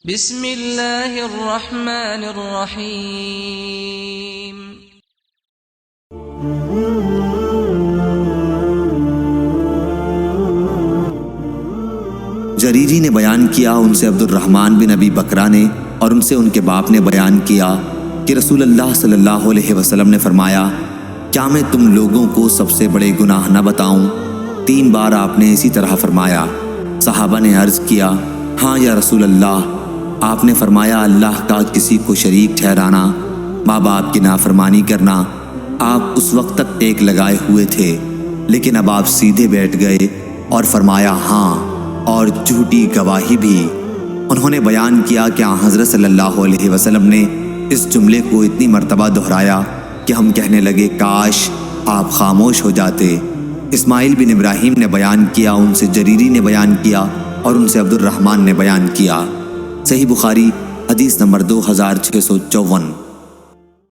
بسم اللہ الرحمن الرحیم۔ جریری نے بیان کیا ان سے عبد الرحمن بن ابی بکرہ نے، اور ان سے ان کے باپ نے بیان کیا کہ رسول اللہ صلی اللہ علیہ وسلم نے فرمایا، کیا میں تم لوگوں کو سب سے بڑے گناہ نہ بتاؤں؟ 3 بار آپ نے اسی طرح فرمایا۔ صحابہ نے عرض کیا، ہاں یا رسول اللہ۔ آپ نے فرمایا، اللہ کا کسی کو شریک ٹھہرانا، ماں باپ کی نافرمانی کرنا۔ آپ اس وقت تک ٹیک لگائے ہوئے تھے، لیکن اب آپ سیدھے بیٹھ گئے اور فرمایا، ہاں، اور جھوٹی گواہی بھی۔ انہوں نے بیان کیا کہ حضرت صلی اللہ علیہ وسلم نے اس جملے کو اتنی مرتبہ دہرایا کہ ہم کہنے لگے، کاش آپ خاموش ہو جاتے۔ اسماعیل بن ابراہیم نے بیان کیا، ان سے جریری نے بیان کیا، اور ان سے عبد الرحمن نے بیان کیا۔ صحیح بخاری حدیث نمبر 2654۔